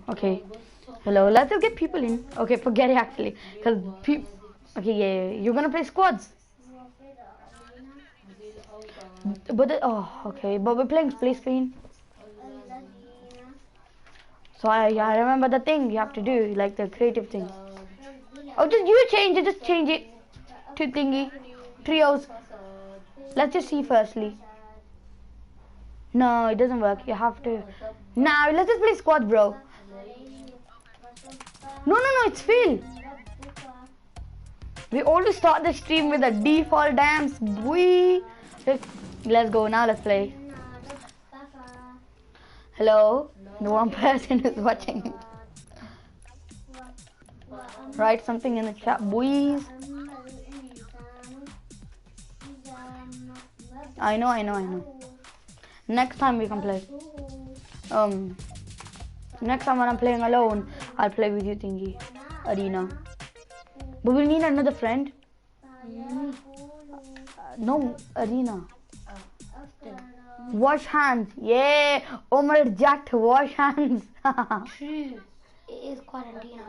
Okay. Hello. Let's just get people in. Okay, forget it actually. Cause okay, yeah. You're gonna play squads. Oh, okay. But we're playing split screen. So I remember the thing you have to do, like the creative thing. Oh, just you change it. Just change it to thingy trios. Let's just see firstly. No, it doesn't work. You have to. Now let's just play squad, bro. No, it's Phil. We always start the stream with a default dance. Let's go now. Let's play. Hello. The one person is watching. Write something in the chat, boys. I know. Next time we can play. Next time when I'm playing alone, I'll play with you, thingy. Arena. But we'll need another friend. No, Arena. Wash hands. Yeah. Omar Jack to wash hands. True. It is quarantine.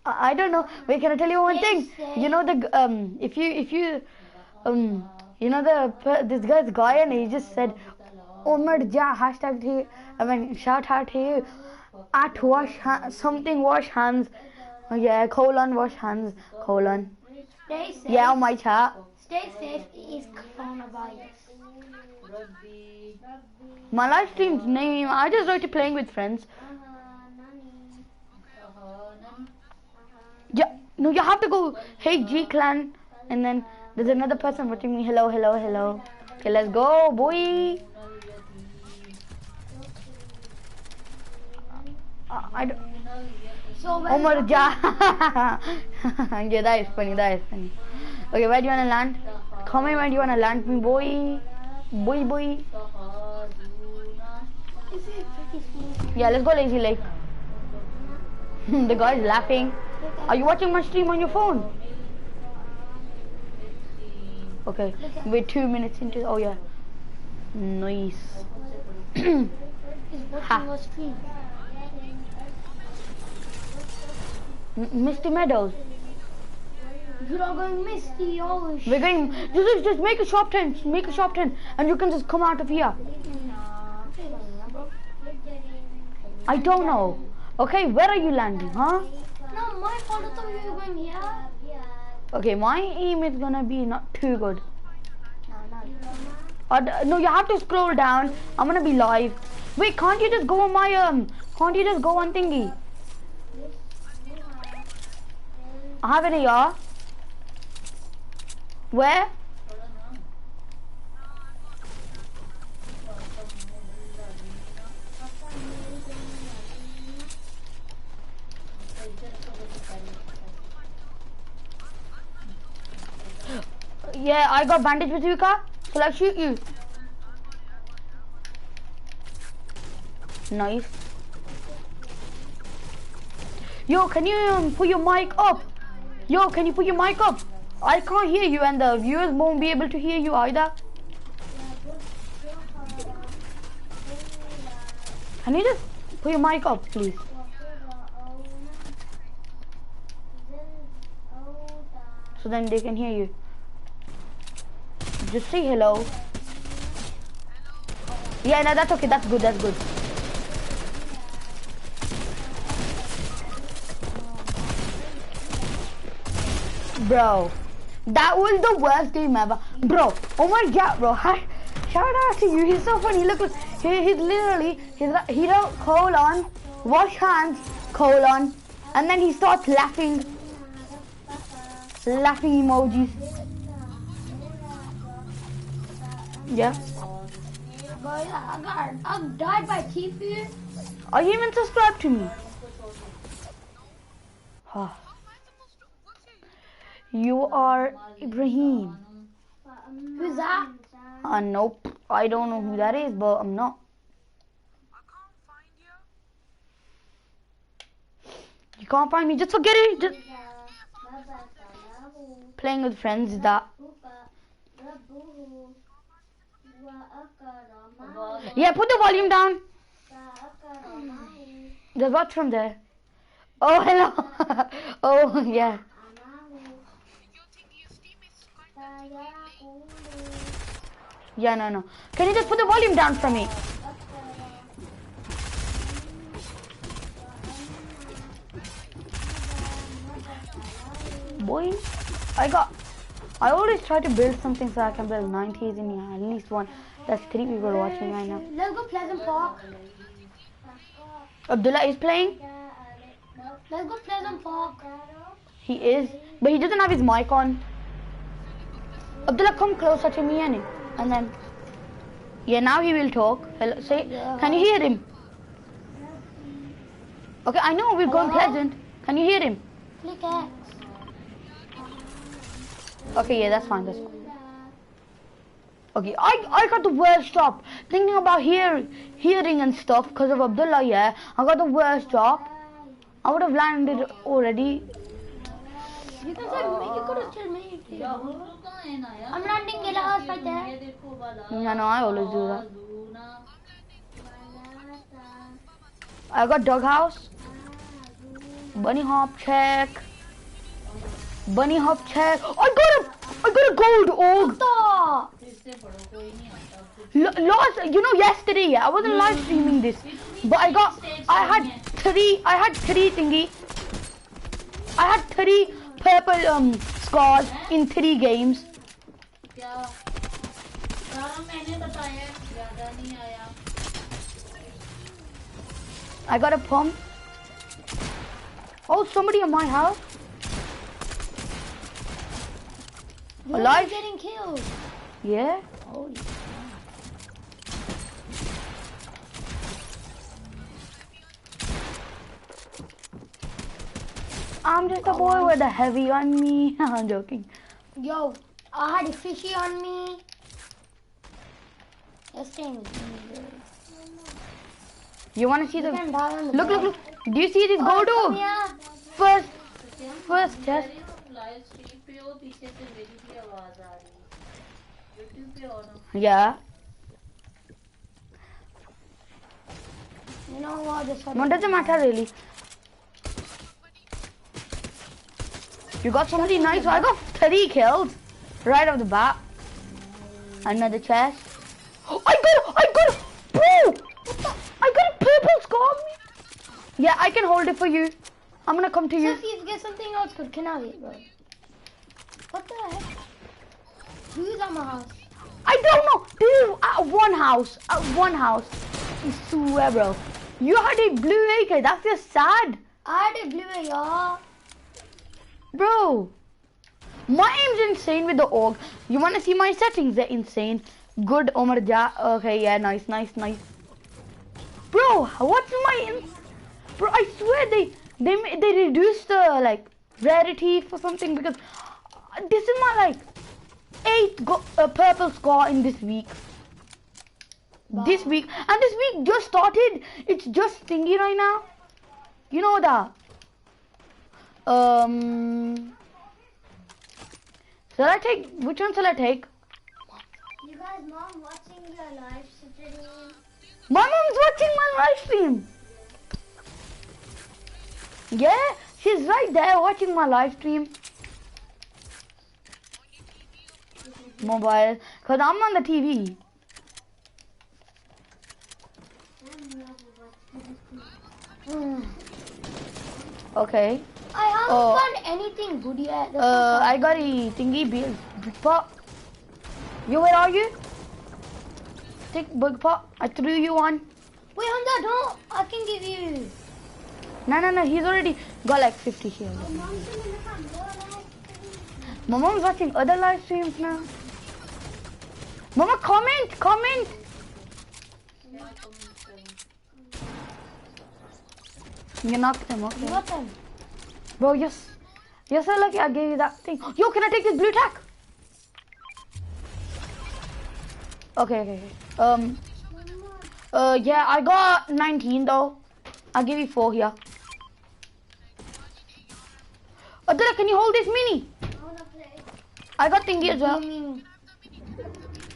I don't know. Wait, can I tell you one thing? You know the if you you know this guy's guy and he just said Omar Ja hashtag he shout out here at something wash hands. Oh, yeah, colon wash hands colon. Stay safe. Yeah, on my chat. Stay safe. It is coronavirus. My live stream's name. I just wrote it playing with friends. Yeah, no, you have to go. Hey G Clan, and then there's another person watching me. Hello. Okay, let's go, boy. I don't. So Omar Ja. Yeah, that is funny. Okay, where do you wanna land? Comment where do you wanna land me, boy. Boy. Yeah, let's go, Lazy Lake. The guy's laughing. Are you watching my stream on your phone? Okay, we're 2 minutes into. Oh yeah, nice. He's watching your stream. Misty Meadows. You're not going Misty. Oh shit. We're going. Just make a shop tent. Make a shop tent, and you can just come out of here. I don't know. Okay, where are you landing, huh? No, my fault. I thought you were going here. Okay, my aim is gonna be not too good. No. No, you have to scroll down. I'm gonna be live. Wait, can't you just go on my Can't you just go on thingy? I have an AR. Where? Yeah, I got bandage with you, Ka. So let's shoot you. Nice. Yo, can you put your mic up? Yo, can you put your mic up? I can't hear you and the viewers won't be able to hear you either. Can you just put your mic up, please? So then they can hear you. Just say hello. Yeah, no, that's okay. That's good. Bro, that was the worst game ever. Bro, oh my god, bro. Shout out to you. He's so funny. Look, he's literally, he wrote colon, wash hands, colon, and then he starts laughing. Laughing emojis. Yeah. Guys, I died by Tifu. Are you even subscribed to me? You are Ibrahim. Who's that? Nope. I don't know who that is, but I'm not. You can't find me. Just forget it. Just playing with friends is that. Yeah, put the volume down. There's what's from there. Oh, hello. Oh, yeah. Yeah, no. Can you just put the volume down for me? Boy, I always try to build something so I can build 90s in here, at least one. That's 3 people watching right now. Let's go Pleasant Park. Abdullah is playing. Let's go Pleasant Park. He is, but he doesn't have his mic on. Abdullah, come closer to me, and then, yeah, now he will talk. Hello, say, can you hear him? Okay, I know we're going Pleasant. Can you hear him? Click X. Okay, yeah, that's fine. Okay, I got the worst job. Thinking about hearing and stuff because of Abdullah, yeah. I got the worst job. I would have landed already. You can say you could have told me. I'm landing in the house right there. Yeah, no, I always do that. I got doghouse. Bunny hop check. Bunny hop check. I got a gold org. Lost, yesterday, yeah, I wasn't live streaming this, but I had three thingy. I had 3 purple scores in 3 games. I got a pump. Oh, somebody in my house. You're Alive? getting killed. Yeah. Holy. I'm just a boy with a heavy on me. I'm joking. Yo, I had a fishy on me. You're staying with me, girl. You wanna see the You can die on the look? bed. Look! Do you see this gold come org? here. First chest. Yeah. You know what? No, doesn't matter really. You got somebody nice. So I got 3 kills right off the bat. Another chest. I got bro! I got a purple scar on me. Yeah, I can hold it for you. I'm gonna come to you. Sophie, get something else good. Can I have it, bro? What the heck? Who's at my house? I don't know. This is at one house. At one house. I swear, bro. You had a blue AK. That's just sad. I had a blue AR. Bro. My aim's insane with the org. You wanna see my settings? They're insane. Good, Omar Ja. Okay, yeah, nice. Bro, what's my bro? I swear they reduced the rarity for something because this is my 8th purple score in this week. Wow. This week just started. It's just thingy right now. You know that. Shall I take? Which one shall I take? You guys, mom watching your live stream? My mom's watching my live stream. Yeah, she's right there watching my live stream. Mobile, cause I'm on the TV. Okay. I haven't found anything good yet. That's not I got a thingy bill. Big pot. You, where are you? Take big pot. I threw you one. Wait, Hamza, don't. I can give you. No. He's already got 50 here. My mom's watching other live streams now. Mama, comment. You knocked them, okay. You got them. Bro, yes. You're so lucky I gave you that thing. Yo, can I take this blue tack? Okay. Yeah, I got 19 though. I'll give you 4 here. Abdullah, can you hold this mini? I got thingy as well.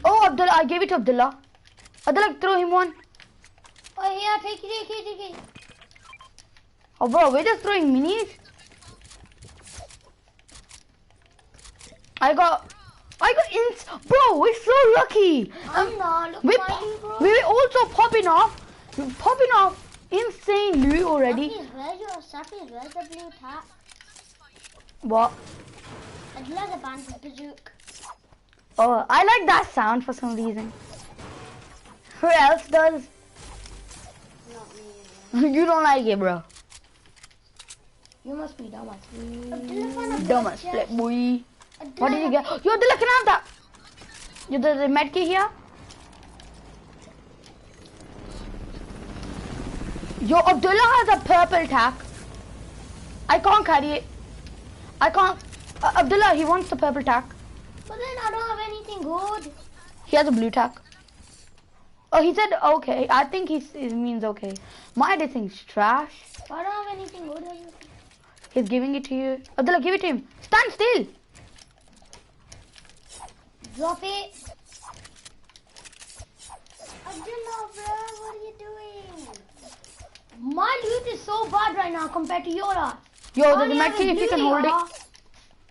Oh, Abdullah, I gave it to Abdullah. Abdullah, throw him one. Oh, yeah, take it. Oh, bro, we're just throwing minis. I got ins. Bro, we're so lucky. I'm not. Look We're, at my bro. we're also popping off insane loot already. Safi's where's the blue tap? What? I'd love the band with bazooka. Oh, I like that sound for some reason. Who else does? Not me. You don't like it, bro. You must be dumb. Dumb as flip, boy. What did you get? Yo, Abdullah, can I have that? Yo, the medkit here. Yo, Abdullah has a purple tack. I can't carry it. I can't. Abdullah, he wants the purple tack. But then I don't have anything good. He has a blue tack. Oh, he said okay. I think he means okay. My thing's trash. I don't have anything good. He's giving it to you. Abdullah, give it to him. Stand still. Drop it. Abdullah, bro, what are you doing? My loot is so bad right now compared to your lot. Yo, there's a medkit if you can hold it.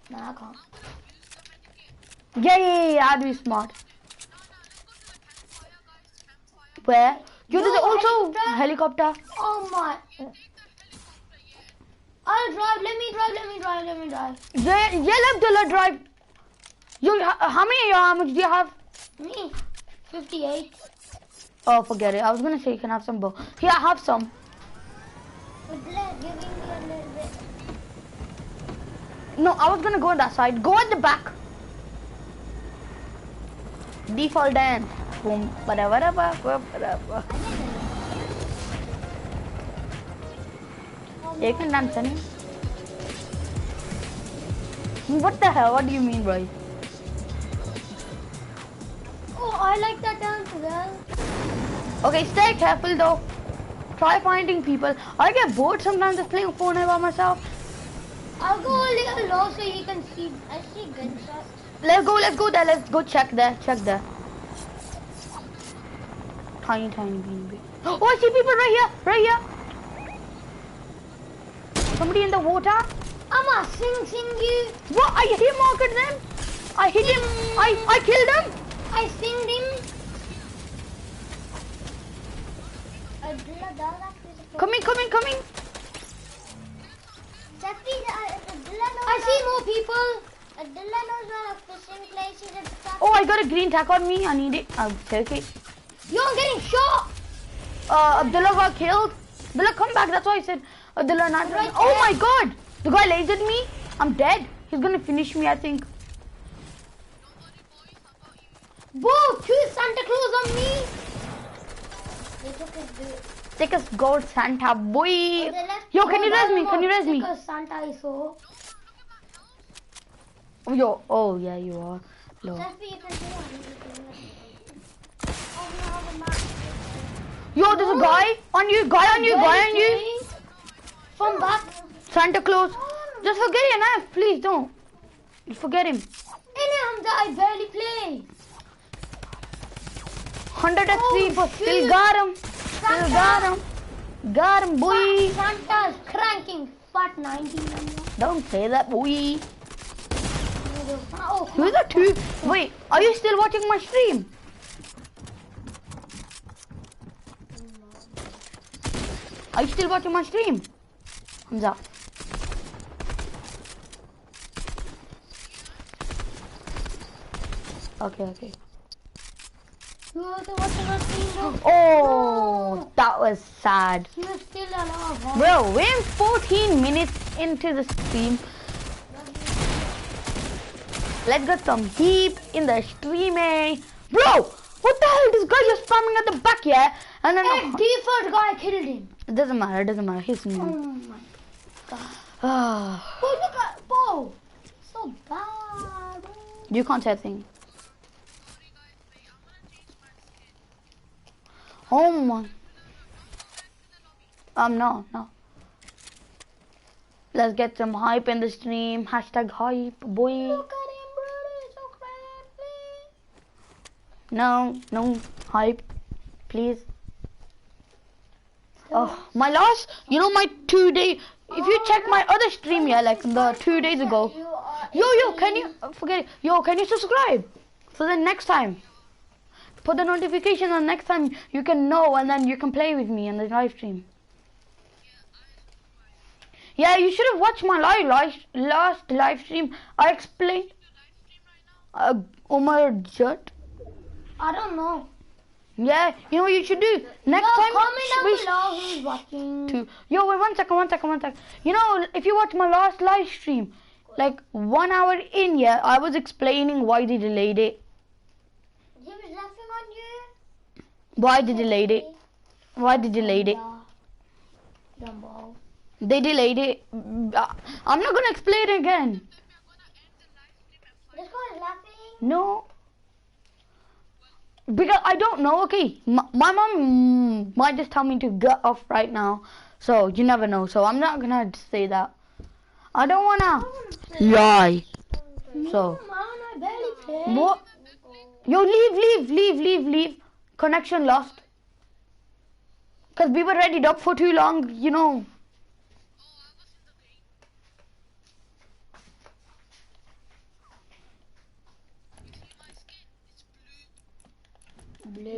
Nah, I can't. Yeah, I'd be smart. Where? Yo, there's also helicopter. Oh my. I'll drive. Let me drive. Yeah, Abdullah, drive. Yo, how much do you have? Me, 58. Oh, forget it. I was gonna say you can have some bow. Here, I have some. Abdullah, giving me a little bit. No, I was gonna go on that side. Go at the back. Default dance. Boom. Whatever. You can dance, Sunny. What the hell? What do you mean, bro? Oh, I like that dance well. Okay, stay careful though. Try finding people. I get bored sometimes just playing Fortnite by myself. I'll go a little low so you can see. I see gunshots. Let's go there. Let's go check there. Tiny bean. Oh, I see people right here. Somebody in the water. I'ma sing you. What? I hit marked them. I hit him. I killed him. I singed him. Coming. I see more people. Abdullah knows where a fishing place is at the top. Oh, I got a green tack on me. I need it. I'll take it. Yo, I'm getting shot. Abdullah got killed. Abdullah, come back. That's why I said Abdullah not. Right Oh there. my God! The guy lasered me. I'm dead. He's gonna finish me, I think. Whoa, 2 Santa Claus on me. They took his boot. Take us gold Santa boy. Oh, they left- Yo, can you res me? no, Can you res me? Because Santa is so. Yo, oh yeah, you are. Low. That's what you can do. Oh, no, the map. Yo, there's a guy on you. Guy on you. From back. Santa Claus. Just forget your knife, please don't. Just forget him. Hamza, I barely play. 100 XP, Oh, but still shoot. got him. Got him, boy. Santa's cranking. Fat 90. Don't say that, boy. Oh, Who's the two? Wait, are you still watching my stream? Are you still watching my stream? Hamza. Okay. You were watching our stream, bro. Oh, that was sad. He was still alive. Huh? Bro, we're 14 minutes into the stream. Let's get some heat in the stream, eh? Bro, what the hell? This guy just spamming at the back, yeah? And then That default guy killed him. it doesn't matter. He's Oh new. my god. Ah, Oh, look at Bo. So bad. you can't say a thing. Oh my. No. Let's get some hype in the stream. Hashtag hype, boy. Look at him, brother. So crazy. No, hype, please. Oh, my last, my 2 day. If you check my other stream, yeah, like the 2 days ago. Yo, can you forget it? Yo, can you subscribe? So then next time, put the notification on. Next time you can know, and then you can play with me in the live stream. Yeah, you should have watched my last live stream. I explained. Omar Jut. I don't know. Yeah, you know what you should do? Next time, comment down below who's watching. Yo, wait, one second. You know, if you watch my last live stream, like 1 hour in, yeah, I was explaining why they delayed it. He was laughing on you. Why they delayed it? Dumbo. They delayed it. I'm not gonna explain it again. This guy is laughing. No. Because I don't know, okay. My mom might just tell me to get off right now. So, you never know. So, I'm not gonna say that. I don't wanna lie. So, what? Yo, leave. Connection lost. Because we were ready up for too long, you know.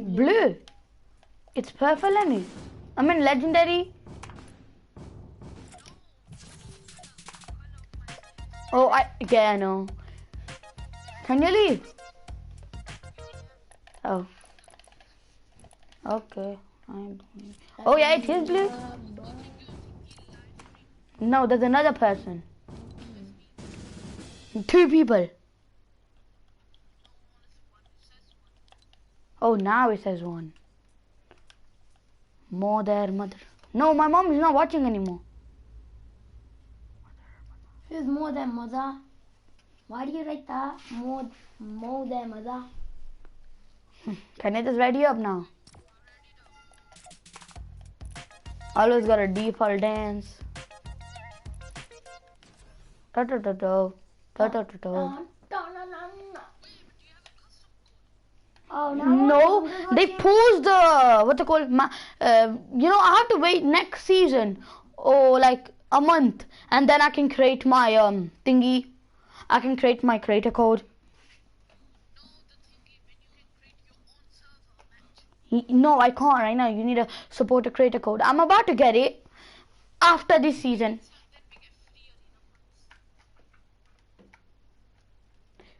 Blue. It's purple, isn't it? I mean, legendary. Oh, I know. Can you leave? Oh. Okay. Oh yeah, it is blue. No, there's another person. 2 people. Oh, now it says 1. Mother. No, my mom is not watching anymore. Who's more than mother? Why do you write that? More than mother. Can I just ready up now? Always got a default dance. Oh no, they paused the what's it called? I have to wait next season or like a month, and then I can create my thingy. I can create my creator code. No, I can't right now. You need to support a creator code. I'm about to get it after this season.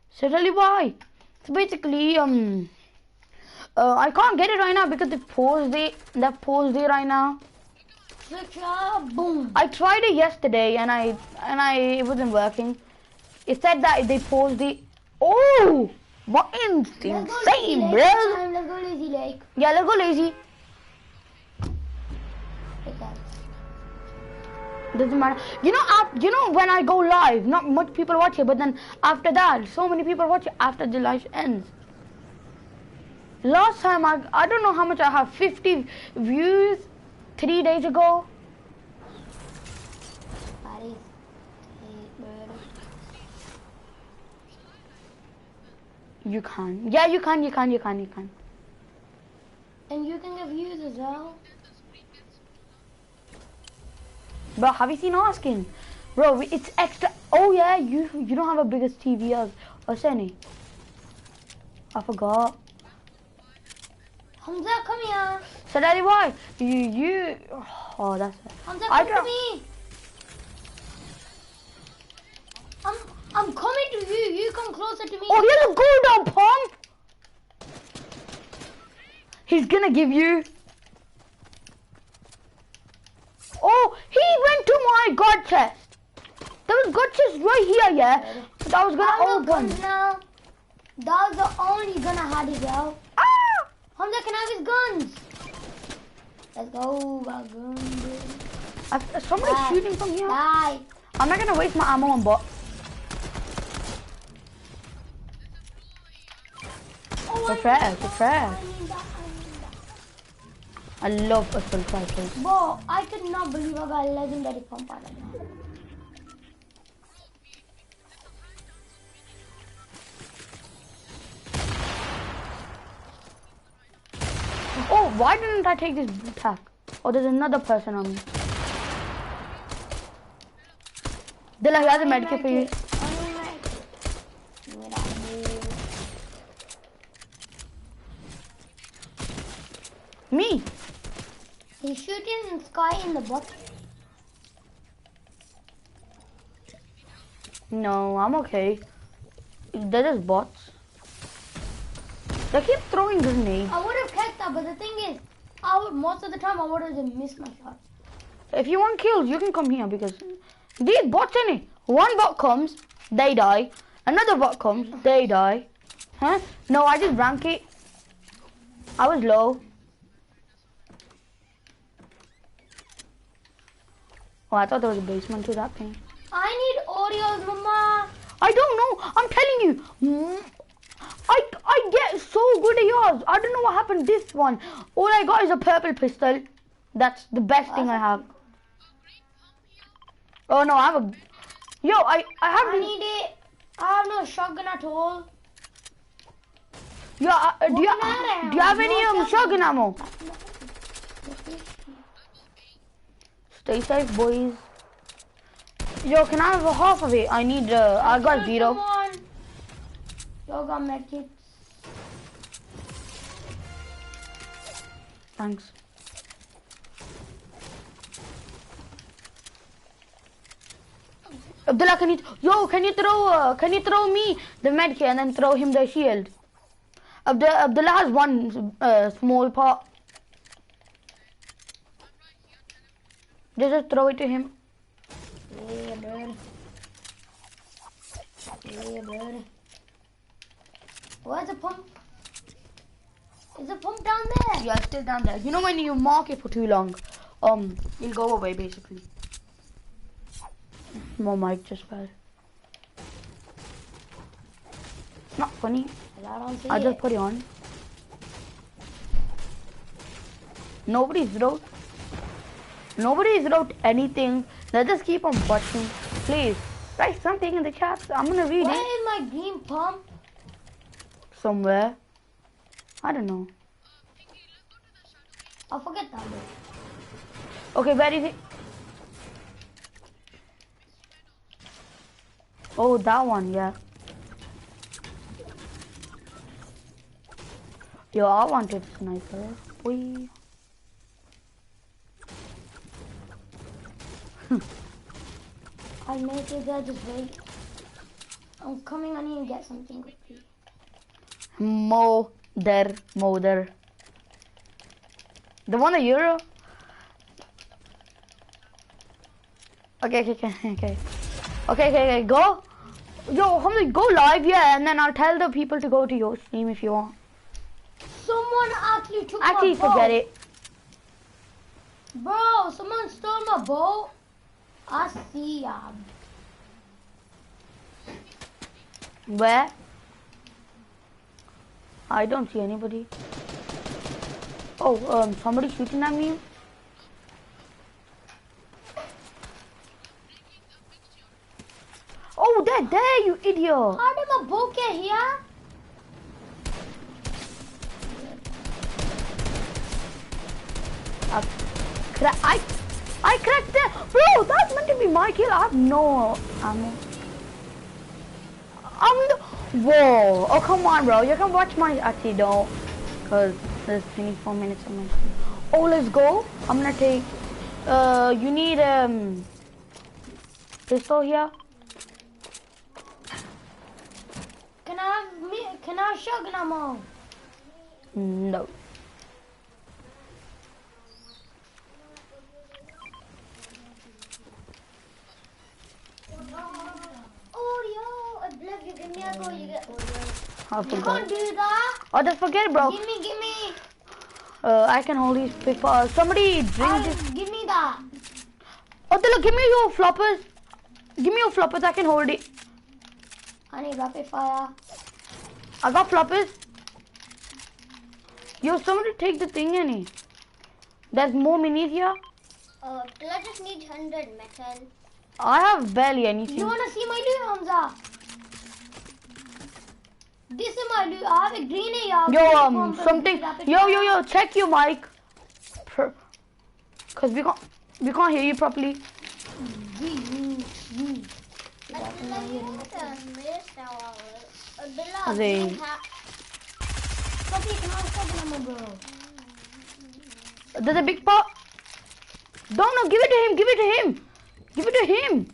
So tell you why. So basically, I can't get it right now because they paused it right now. Boom. I tried it yesterday and it wasn't working. It said that they paused it. Oh, what insane, bro! Let's go Lazy Lake. Yeah, let's go Lazy. Doesn't matter. You know when I go live, not much people watch it, but then after that, so many people watch it after the live ends. Last time I don't know how much I have, 50 views 3 days ago. You can. Yeah, you can. And you can get views as well. Bro, have you seen our skin? Bro, it's extra. Oh yeah, you don't have a biggest TV as us, any. I forgot. Hamza, come here. So daddy, why? You oh, that's it. Hamza, come to me. I'm coming to you. You come closer to me. Oh, here's a golden pump. He's gonna give you. Oh, he went to my god chest. There was god chest right here, yeah. But I was gonna open. Now. That was the only gun I had as well. Ah! Hamza, can I have his guns? Let's go, my guns. Somebody's shooting from here. Die. I'm not gonna waste my ammo on bot. Oh, it's fresh. I love assault rifles. Bro, I could not believe I got a legendary pump out of that. Oh, why didn't I take this attack? Oh, there's another person on me. Dilla, he has a medkit for you. Me? He's shooting Sky in the butt. No, I'm okay. They're just bots. They keep throwing grenades. I would have catch that, but the thing is, most of the time I would have just missed my shot. If you want kills, you can come here because these bots in it. One bot comes, they die. Another bot comes, they die. Huh? No, I just rank it. I was low. Oh, I thought there was a basement to that thing. I need Oreos, mama. I don't know. I'm telling you. I get so good at yours. I don't know what happened this one. All I got is a purple pistol. That's the best thing I have. Oh no, I have a... Yo, I have... I need it. I have no shotgun at all. Yeah, do you have any shotgun ammo? Stay safe, boys. Yo, can I have a half of it? I need, I got 0. Come on. Yo, got medkits. Thanks. Abdullah, can you throw me the medkit and then throw him the shield? Abdullah has one small part. Just throw it to him. Yeah, bird. Yeah, bird. Where's the pump? Is the pump down there? Yeah, it's still down there. You know when you mark it for too long, it'll go away basically. My mic just fell. Not funny. I just put it on. Nobody's wrote anything. Let's just keep on watching. Please write something in the chat. I'm gonna read Where it. is my green pump? Somewhere. I don't know. I'll forget that bit. Okay, where is it? Oh, that one, yeah. Yo, I wanted sniper. Boy. I'll make it there, just wait. I'm coming, I need to get something quickly. Mother. The one that you're... Okay, go. Yo, Hamza, go live, yeah, and then I'll tell the people to go to your stream if you want. Someone actually took my boat. Actually, forget it. Bro, someone stole my boat. I see ya. Where? I don't see anybody. Oh, somebody shooting at me. Oh, they're there, you idiot. How did my boat get here? I cracked that. Bro, that's meant to be my kill. I have no ammo. Whoa. Oh, come on, bro. You can watch my... Actually, don't. Because there's 24 minutes on my screen. Oh, let's go. I'm going to take... you need pistol here. Can I have shotgun ammo? No. Oreo, I love you. Give me a go. You get Oreo. You can't do that. Oh, just forget it, bro. Give me. I can hold these people. Somebody drink this. Give me that. Oh, look, give me your floppers. Give me your floppers. I can hold it. I need rapid fire. I got floppers. Yo, somebody take the thing, Annie. There's more minis here. I just need 100 metal. I have barely anything. You wanna see my loot, Hamza? This is my loot. I have a green AR. Yo, something. Yo, check your mic. Cause we can't hear you properly. Zee. There's a big pot. Don't know. Give it to him. Give it to him. Give it to him.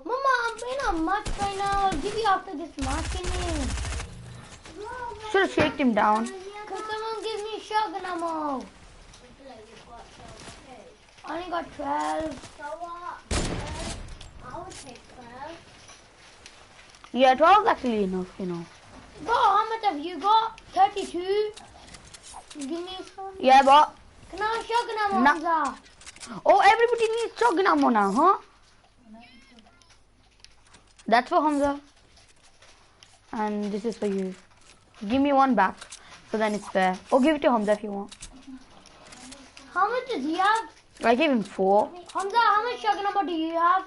Mama, I'm playing a match right now. I'll give you after this match. Should have shaked him down. Could someone give me shotgun ammo? I only got 12. I would take 12. Yeah, 12 is actually enough, you know. Bro, how much have you got? 32. Give me some. Yeah, but Can I have shotgun ammo? Nah. Hamza? oh, everybody needs shotgun ammo now, huh? That's for Hamza. And this is for you. Give me one back, so then it's fair. Or give it to Hamza if you want. How much does he have? I gave him 4. Hamza, how much shotgun ammo do you have?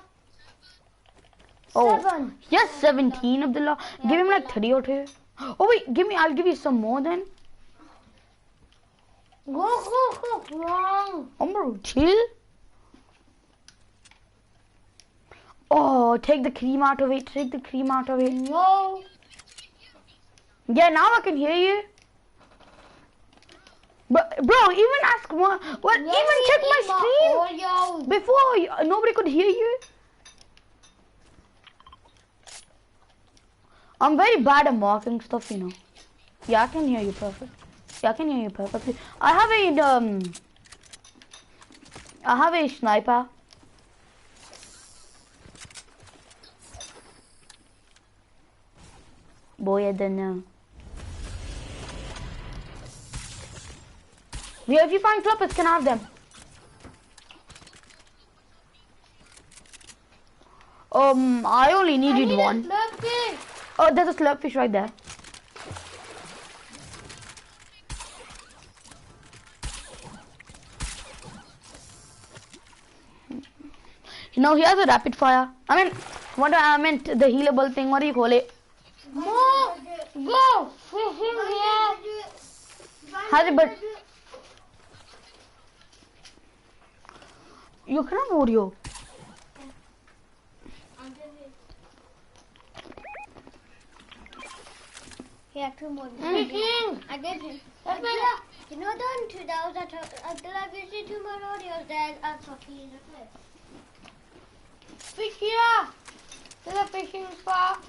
Oh, 7. yes, 17 Abdullah. Give him like 3 or 2. Oh wait, I'll give you some more then. Go, wrong. Umar, chill. Oh, take the cream out of it. Take the cream out of it. No. Yeah, now I can hear you. But bro, even ask one. Well, even check my stream before. Nobody could hear you. I'm very bad at marking stuff, you know. Yeah, I can hear you perfect. Yeah, I can hear you perfectly. I have a sniper. Boy, I don't know. Yeah, if you find floppers, can I have them? I only needed one. Oh, there's a slurpfish right there. You know, he has a rapid fire. I meant the healable thing. What do you call it? Go! Fishing here! Has it, but you can have audio. Yeah, 2 more. Fishing! I did it. You know the 2 that was until I visited 2 more audios then I'm talking. Fish here! There's a fishing spot.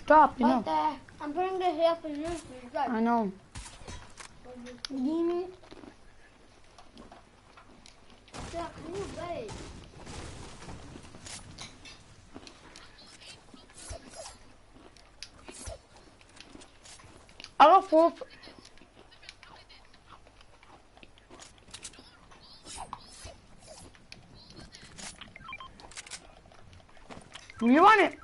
Stop, you Right know. there. I'm putting this here for you. I know. Yeah, can you wait? I got 4. You want it?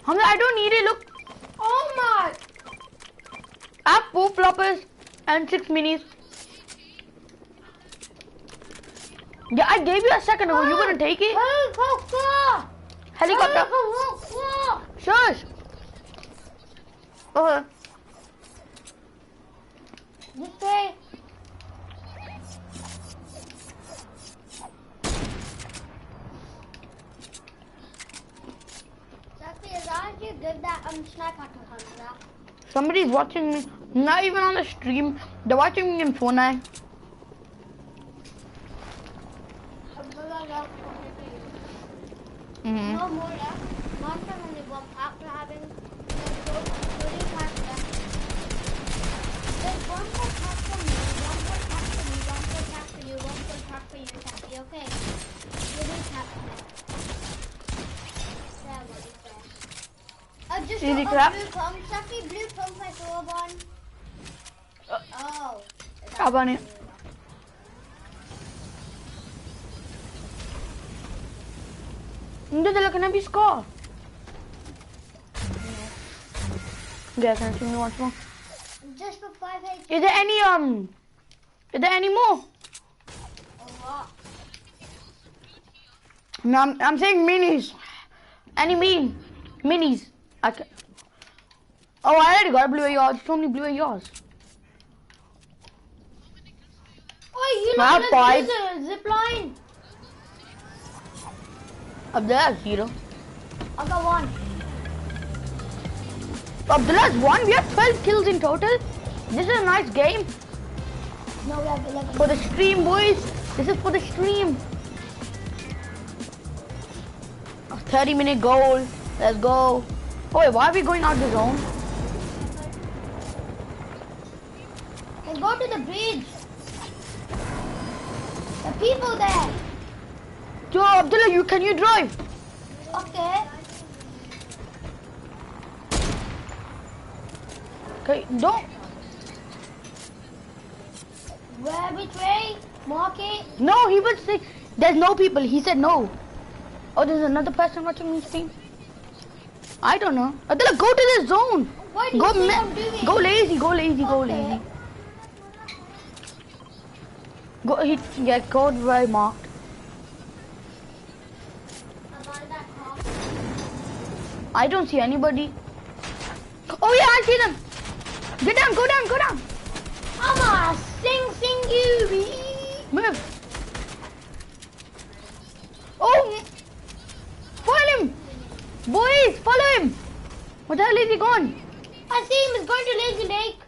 Hamza, I don't need it. Look, Oh my! I have 4 floppers and 6 minis. Yeah, I gave you a second ago. You gonna take it? Helicopter! Helicopter. Helicopter! Shush. Okay. This way. Give that sniper to Hamza. Somebody's watching me. Not even on the stream. They're watching me in Fortnite. Mm-hmm. No more left. Monster only one after having 30 packs left. There's one more pack for me, one more pack for me, one more pack for you, one more pack for you, Taffy, okay? You need Taffy. There, what is that? Just Easy a clap. blue pump, Taffy, blue pump I saw one. Oh. Kaban it. Hindi talaga na bisko. Yeah, can I see me once more? Just for 5 HP. Is there any more? What? No, I'm saying minis. Any minis? I can. Oh, I already got a blue AR. So many blue ARs. Oh, you Wow, know, five. there's a zip line. Abdullah's hero. I got one. Abdullah's won. We have 12 kills in total. This is a nice game. No, we have 11. For the stream, boys. This is for the stream. A 30-minute goal. Let's go. Oh, wait, why are we going out the zone? Let's go to the bridge. The people there. Yo, Abdullah, can you drive? Okay. Okay, don't. Where, which way? Market. No, he would say there's no people. He said no. Oh, there's another person watching me stream. I don't know. Abdullah, go to the zone. Why do you think I'm doing? Go lazy. Go lazy. Go Okay. lazy. Go. Get code where I marked. I don't see anybody. Oh yeah, I see them. Get down. Go down. Go down. I'ma sing you. Move. Oh, follow him. Boys, follow him. What the hell is he gone? I see him. He's going to Lazy Lake.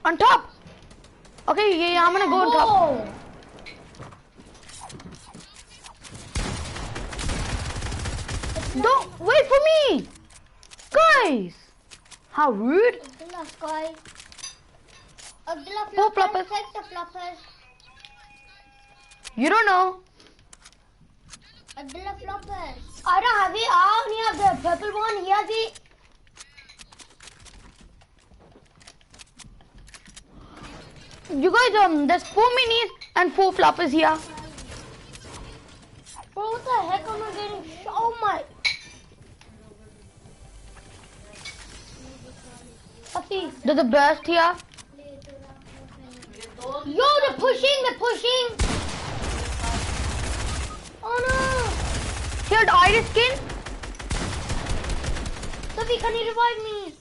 On top. Okay, yeah, I'm gonna go on top. Whoa. Don't wait for me, guys. How rude. Abdullah Sky. Abdullah Four floppers. floppers. Take the floppers. You don't know. Abdullah floppers. I don't have it. I only have the purple one. He has it. You guys, there's 4 minis and 4 floppers here. Bro, what the heck am I getting? Oh my. Okay. There's a burst here. Yo, they're pushing. Oh no. Killed Iris skin. Sophie, can you revive me?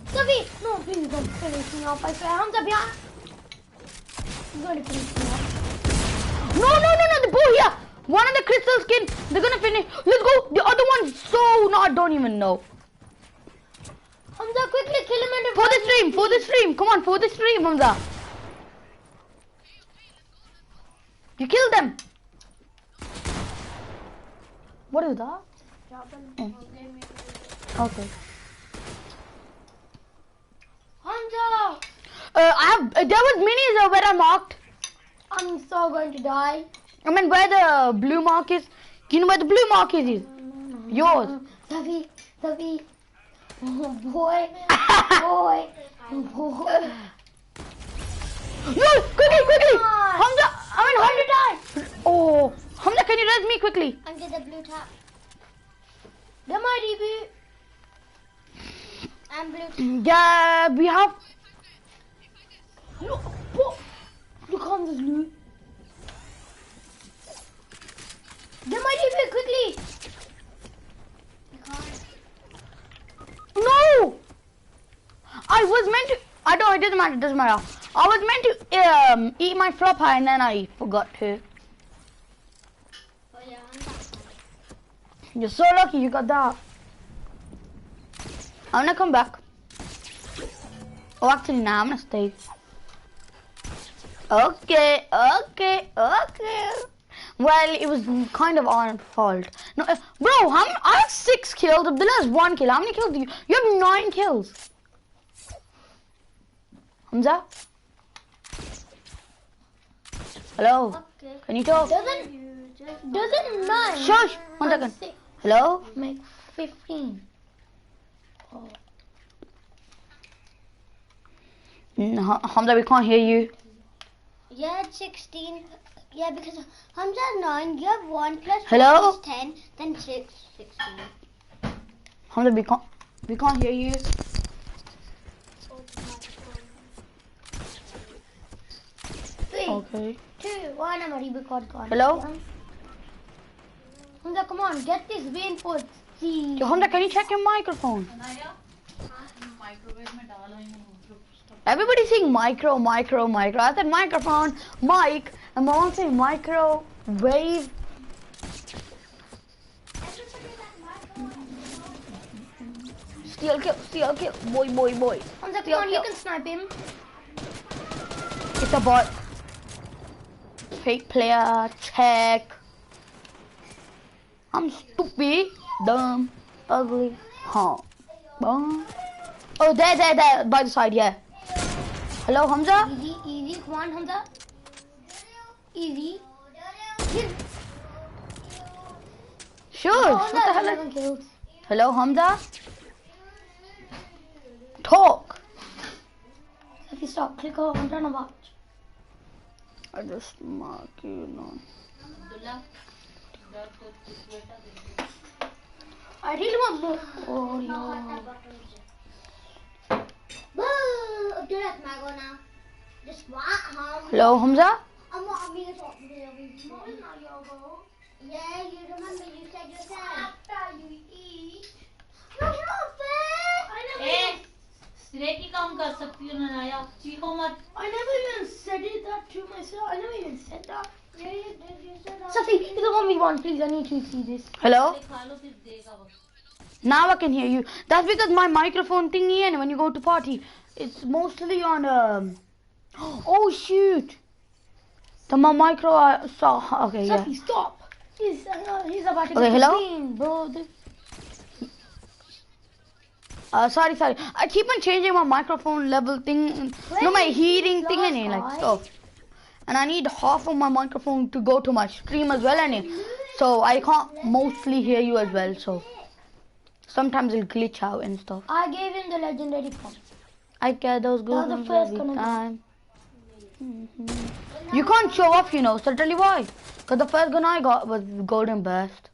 Sophie, no, please don't finish me off. I swear, Hamza, behind. You're going to finish me off. No, the bow here. One of the crystal skin. They're gonna finish. Let's go. The other one's so no, I don't even know. Hamza, quickly kill him and For the revive me. stream, for the stream. Come on, for the stream, Hamza. You killed them. What is that? Oh. Okay. Hamza, There was minis where I marked. I'm so going to die. I mean, where the blue mark is. You know where the blue mark is? Yours. Sophie. Oh boy. boy. No, quickly. God. Hamza, I'm going to die. Oh, Hamza, can you res me quickly? Under the blue tap. They're my reboot. I'm blue. Yeah, we have. Look, what? Look on this loot. Get my reboot quickly. No! I was meant to. I don't. It doesn't matter. I was meant to eat my flop pie and then I forgot to. Oh yeah, I'm back. You're so lucky you got that. I'm gonna come back. Oh, actually, nah, I'm gonna stay. Okay. Well, it was kind of our fault. No, bro, I have 6 kills. Abdullah has 1 kill. How many kills do you? You have 9 kills. Hamza? Hello? Okay. Can you talk? Doesn't 9. Shush! 1 second. 6 Hello? make 15. Oh. Hamza, we can't hear you. Yeah, it's 16. Yeah, because Hamza has 9, you have 1 plus 1 Hello? is 10, then 6, 16. Hamza, we can't hear you. Three, Okay. 2, 1, I'm already recording. Hello? Hamza, come on, get this reinforced. See. Yo, Hamza, can you check your microphone? Everybody's saying micro. I said microphone, mic, and my mom saying microwave. Steal kill, boy. Hamza, come on, you can snipe him. It's a bot. Fake player, check. I'm stupid, dumb, ugly, huh? Oh, there, by the side, yeah. Hello, Hamza? Easy, come on, Hamza. Easy. Sure, what the hell is... Hello, Hamza? Talk. If you stop, click on, I'm trying to watch. I just mark you know. I really want more. Oh no. Hello, Hamza? Yeah, you remember you said yourself. After you eat. No, you're not fair. I never I never even said that to myself. I never even said that. Yeah, you did. You said that. Safi, it's a 1v1, please. I need to see this. Hello? Now I can hear you. That's because my microphone thingy, and when you go to party, it's mostly on Oh shoot! My micro okay, yeah. Safi, stop. He's about to Okay, get hello? green, bro. Sorry. I keep on changing my microphone level thing. No, my heating thing and like stuff. And I need half of my microphone to go to my stream as well, and so I can't mostly hear you as well. So sometimes it'll glitch out and stuff. I gave him the legendary pump. I get those good the ones first every one. time. You can't show off, you know. So tell you why. Because the first gun I got was golden burst.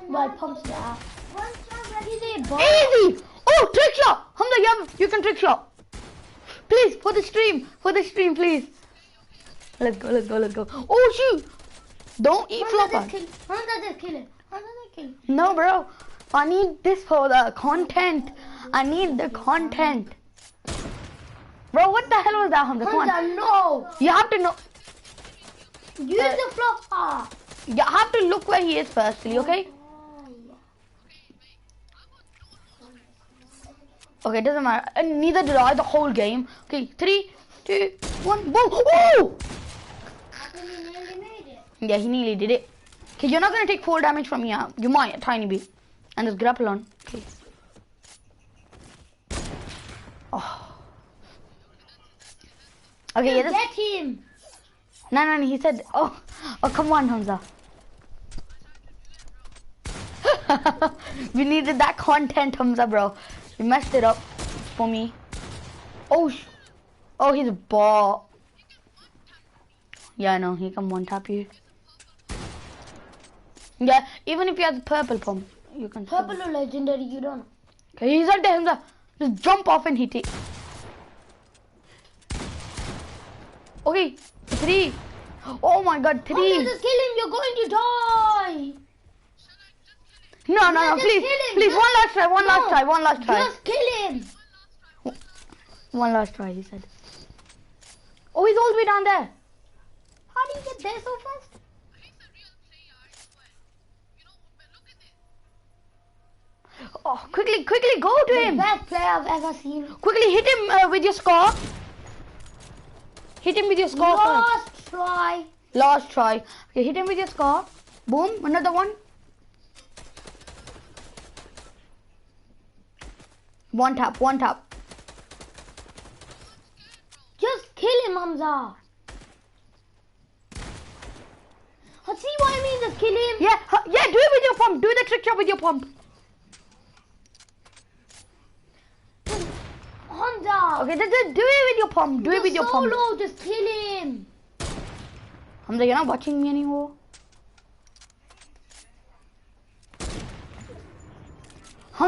Well, pumps that. Easy! Oh, trick shot! Hamza, you can trick shot. Please, for the stream, please. Let's go. Oh shoot! Don't eat flopper. Hamza, just kill him. No, bro. I need this for the content. I need the content. Bro, what the hell was that, Hamza? Come on. Hamza, no. You have to know. Use the flopper. You have to look where he is firstly, okay? Okay, doesn't matter. And neither did I the whole game. Okay, 3, 2, 1, boom! Oh! Yeah, he nearly did it. Okay, you're not gonna take full damage from me. You might, a tiny bit. And there's grapple on. Okay. Oh. Okay, yeah, Get him. No, he said, oh, come on, Hamza. We needed that content, Hamza, bro. You messed it up for me. Oh, he's a bot. Yeah, I know, he can one-tap you. Yeah, even if you have the purple pump, you can. Purple or legendary, you don't know. Okay, he's right there, Hamza. Just jump off and hit it. Okay, 3. Oh my god, 3. Hamza, just kill him, you're going to die. No, please, one last try. Just kill him. One last try, he said. Oh, he's all the way down there. How do you get there so fast? Oh, quickly, go to him. Best player I've ever seen. Quickly hit him with your scar. Hit him with your scar first. Last try. Okay, hit him with your scar. Boom, another one. One tap. Just kill him, Hamza. See what I mean? Just kill him. Yeah, do it with your pump. Do the trick shot with your pump. Hamza. Okay, just do it with your pump. Do it with your pump. Solo, just kill him. Hamza, you're not watching me anymore.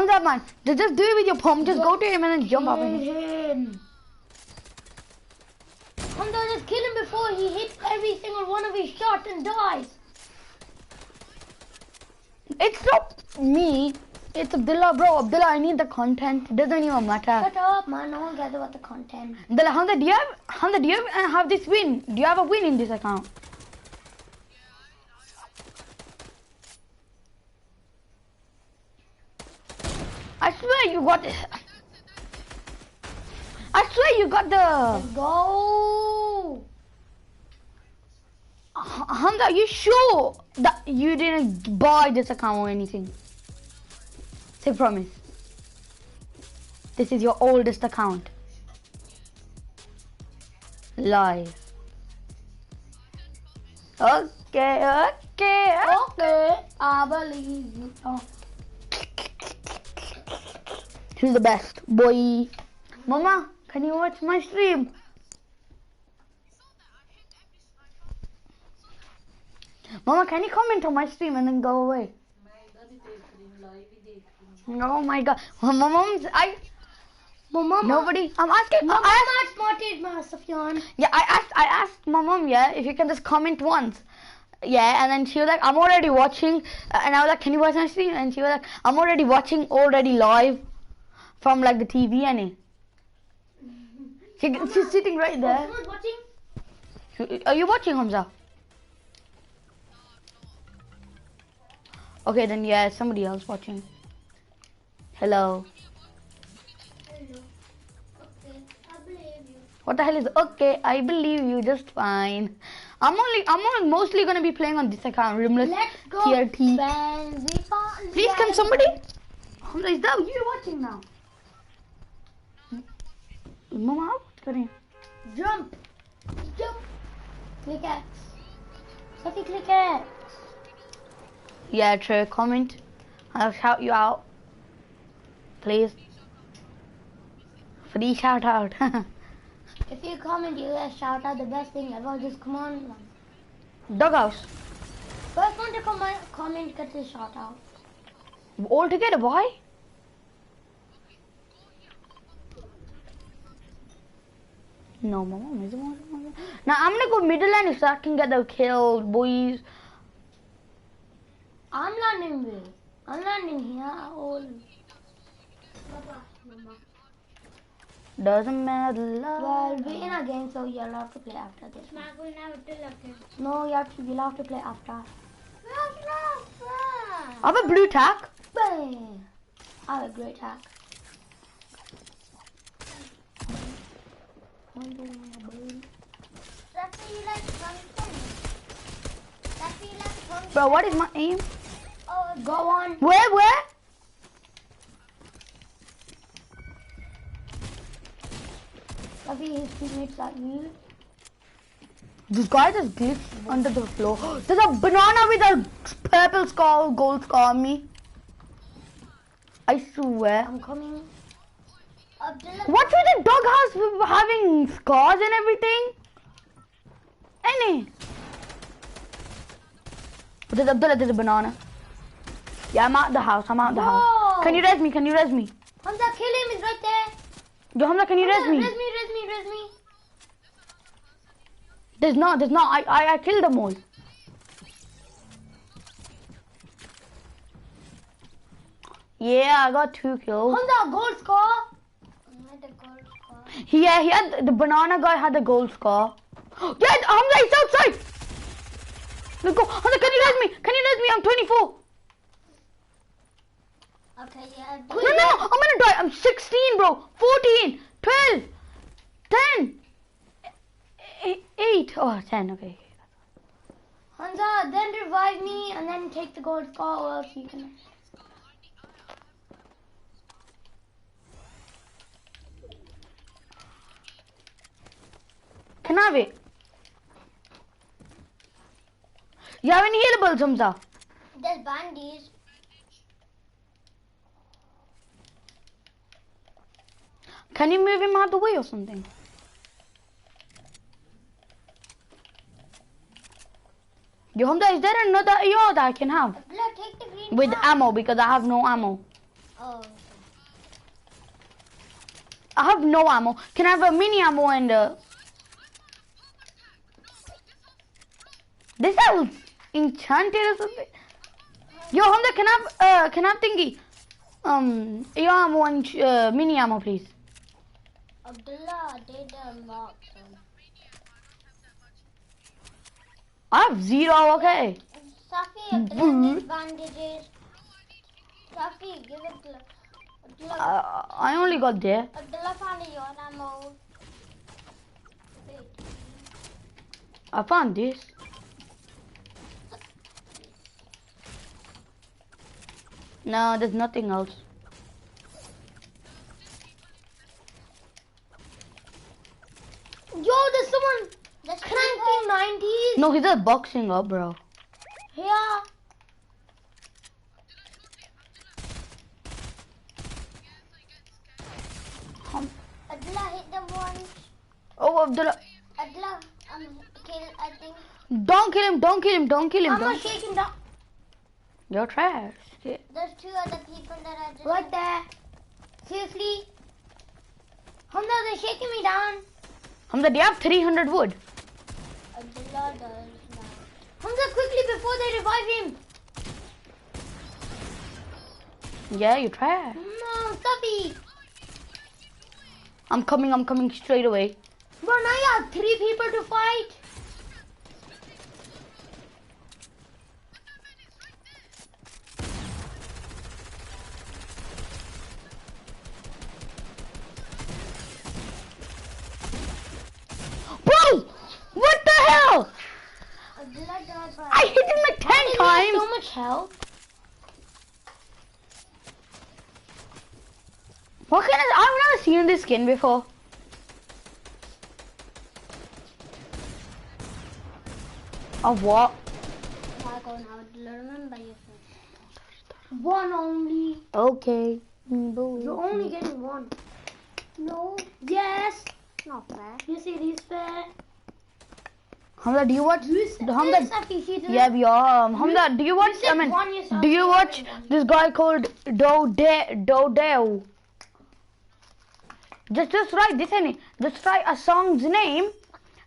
Hamza, man. Just do it with your palm. Just go to him and then jump up. Him. Hamza, just kill him before he hits every single one of his shots and dies. It's not me. It's Abdullah, bro. Abdullah, I need the content. It doesn't even matter. Shut up, man. No one cares about the content. Abdullah, Hamza, do you have this win? Do you have a win in this account? I swear you got it. I swear you got the... Let's go. Hamza, are you sure that you didn't buy this account or anything? Say promise. This is your oldest account. Live. Okay. Okay, I believe you. Oh. He's the best, boy. Mama, can you watch my stream? Mama, can you comment on my stream and then go away? Oh my god. Mama, Nobody. I'm asking. Mama, spotted my Sufyan. Yeah, I asked my mom, yeah, if you can just comment once. Yeah, and then she was like, I'm already watching. And I was like, can you watch my stream? And she was like, I'm already watching already live from like the TV, and she's sitting right there. Someone's watching? Are you watching, Hamza? Okay, then yeah, somebody else watching. Hello. Hello. Okay, I believe you. What the hell is okay? I believe you just fine. I'm mostly gonna be playing on this account, Rimless Let's go. TRT. Benzema. Please, can somebody? Hamza, is that you watching now? Mama, what are you doing? Jump. Jump. Click X. Sophie, click X. Yeah, true. Comment. I'll shout you out. Please. Free shout out. If you comment, you get a shout out. The best thing ever. Just come on. Doghouse. First one to comment gets a shout out. All together, boy. No, mama. Now I'm gonna go middle lane so I can get the kill, boys. I'm landing here. I'm landing here. All. Doesn't matter. Well, we're in a game, so you'll have to play after this. No, you'll have to play after. I have a blue tack. Bang! I have a great hack. Bro, what is my aim? Oh, go on. Where? Maybe his teammates are you. This guy just glitched under the floor. There's a banana with a purple scar, gold scar on me. I swear. I'm coming. What's with the doghouse having scars and everything? Any? There's a banana. Yeah, I'm out the house. Whoa. Can you res me? Hamza, kill him. He's right there. Yo, Hamza, can you res me? Res me. There's not. I killed them all. Yeah, I got 2 kills. Hamza, gold score. He had the banana guy had the gold scar. Yeah, Hamza, he's outside. Let's go. Hamza, can you res me? I'm 24. Okay, yeah. No, I'm gonna die. I'm 16, bro. 14, 12, 10, 8. Oh, 10. Okay. Hamza, then revive me and then take the gold score, or else you can. Can I have it? You have any healables, Hamza? There's bandies. Can you move him out of the way or something? Yo, Hamza, is there another AR that I can have? Blood, take the green With part. ammo, because I have no ammo. Oh. I have no ammo. Can I have a mini ammo and this sounds enchanted or something? Yo, Hamza, can I have thingy? Your ammo and mini ammo, please. Abdullah did mark them. I have 0, okay. Safi, Abdullah needs bandages. Safi, give it to Abdullah. I only got there. Abdullah found your ammo. Wait. I found this. No, there's nothing else. Yo, there's someone cranking 90s. No, he's just boxing up, bro. Yeah. Abdullah hit them once. Oh, Abdullah. Abdullah, kill, I think. Don't kill him, don't kill him, don't kill him. I'm Don't. not shaking down. You're trash. There's 2 other people that are just... Right there. Seriously? Hamza, they're shaking me down. Hamza, do you have 300 wood? Abdullah does now. Hamza, quickly before they revive him. Yeah, you're trash. No, Safi. I'm coming straight away. Bro, now you have 3 people to fight. Bro! What the hell? Abdullah does, but I hit him like 10 times. so much health. What kind of... I've never seen this skin before. Of what? Marco, now remember your first. 1 only. Okay. You're only getting 1. No. Yes. Not fair. Yes, it is fair. Hamza, do you watch? Hamza, Safi, yeah, we are. Hamza, do you watch? I mean, do you watch this guy called Dodeo? Just write this in it. Just write a song's name,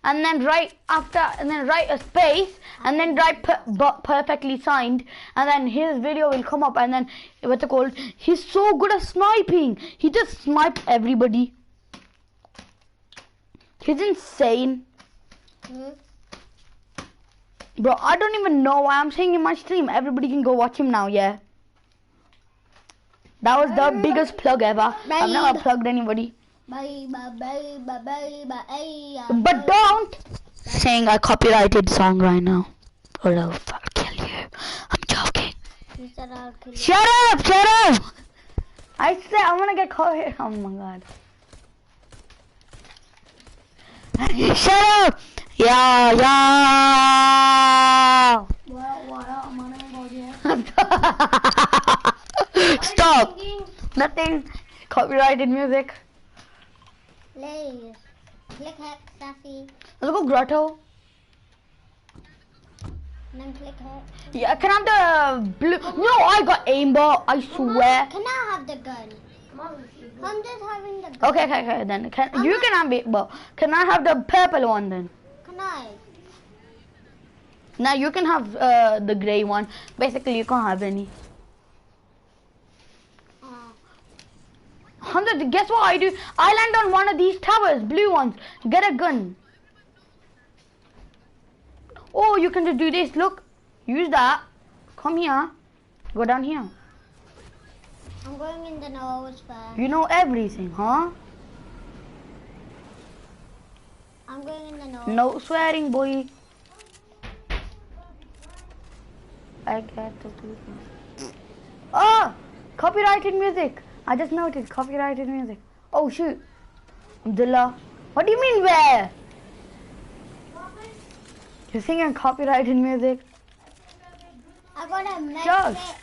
and then write a space, and then write perfectly signed, and then his video will come up, and then what's it called? He's so good at sniping. He just sniped everybody. He's insane. Bro, I don't even know why I'm saying in my stream. Everybody can go watch him now, yeah. That was the biggest plug ever. I've never plugged anybody. But don't saying a copyrighted song right now. Or else I'll kill you. I'm joking. Shut up! I said I'm gonna get caught here. Oh my god. Shut up! Yeah. Stop! Nothing. Copyrighted music. Please. Click hack, Safi. Let's go grotto. And then click hack. Yeah, can I have the blue? No, I got aimbot. I swear. Can I have the gun? I'm just having the gun. Okay, then. You can have it, but can I have the purple one then? Can I? Now you can have the grey one. Basically, you can't have any. Hamza, guess what I do? I land on one of these towers, blue ones. Get a gun. Oh, you can just do this. Look, use that. Come here. Go down here. I'm going in the nose first. You know everything, huh? I'm going in the nose. No swearing, boy. I get to do this. Oh, copyrighted music. I just noticed copyrighted music. Oh shoot. Abdullah. What do you mean where? You're singing copyrighted music. I got a med Just. kit.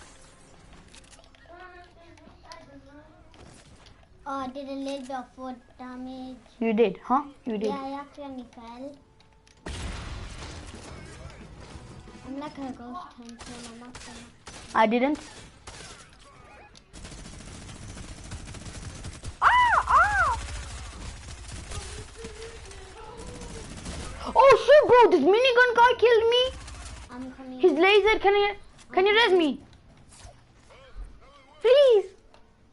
Oh, I did a little bit of 4 damage. You did, huh? You did. Yeah, I accidentally fell. I'm not gonna ghost hunt him. I'm not gonna. I didn't. Bro, this minigun guy killed me. I'm coming. His laser, can you res me? Please.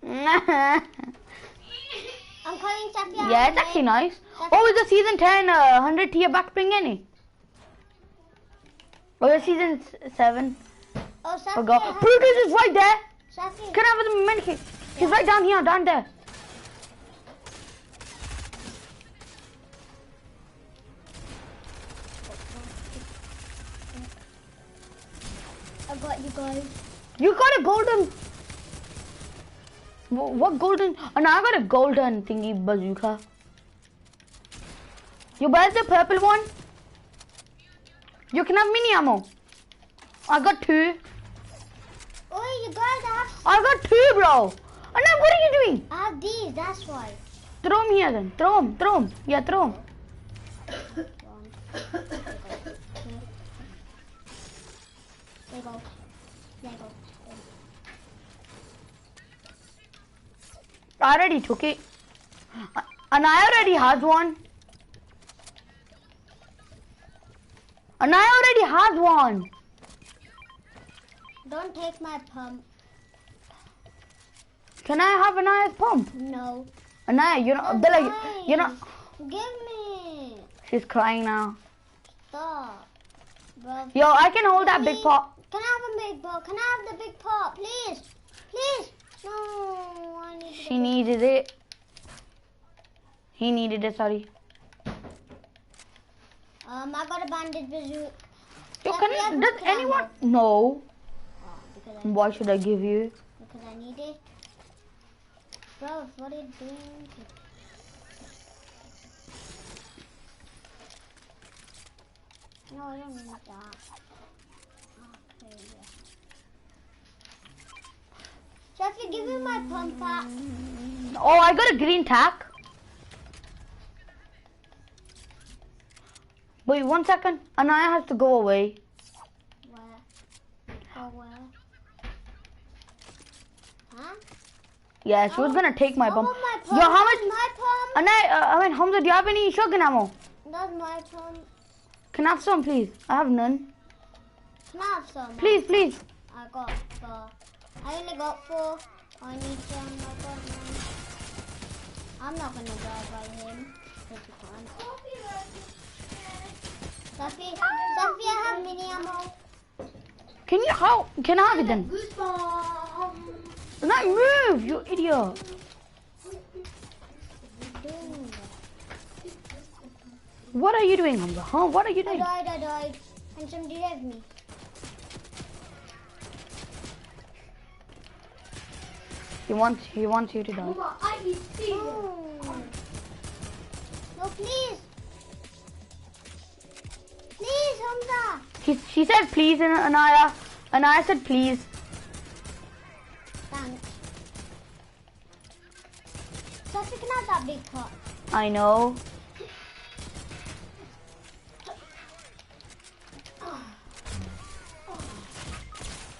I'm coming, Safi. Yeah, it's actually nice. Oh, it's a season 10 100 tier back bring any? Oh, it's season 7. Oh, Safi. Oh god. Brutus is right there. Safi. Can I have the medkit? He's right down here, down there. I got you guys. You got a golden. What golden? Oh, no, I got a golden thingy bazooka. You buy the purple one? You can have mini ammo. I got 2. Oh, you guys have. I got 2, bro. And now what are you doing? I have these. That's why. Throw him here then. Throw him. Yeah, throw him. There you go. There you go. I already took it. And I already had one. And I already had one. Don't take my pump. Can I have an ice pump? No. Anaya, you're not. Give me. She's crying now. Stop. Bro. Yo, I can hold that big pot. Can I have a big pot? Can I have the big pot, please? Please. No, I need. She needed it. He needed it. Sorry. I got a bandage bazooka. Yo, Can does anyone? No. Oh, because Why should I give you? I need it. Bro, what are you doing? No, I don't need that. Okay, yeah. So if you give me my pump back. Oh, I got a green tack. Wait 1 second. Anaya has to go away. Where? Oh, where? Huh? Yeah, she was gonna take my I pump. want my pump. Yo, how much? That's my pump. Anaya, Hamza, do you have any shotgun ammo? That's my pump. Can I have some, please? I have none. Can I have some? Please, please. I got 4. I only got 4. I need some. I got 9. I'm not gonna die by him. If you can't. Sophie, I have mini ammo. Can you how? Can I have it then? Not move, you idiot. What are you doing, Hamza? Huh? What are you doing? I died. And somebody left me. He wants you to die. Oh. No, please. Please, Hamza. She said please, and Anaya said please. Thanks. Sophie, can I have that big pot? I know.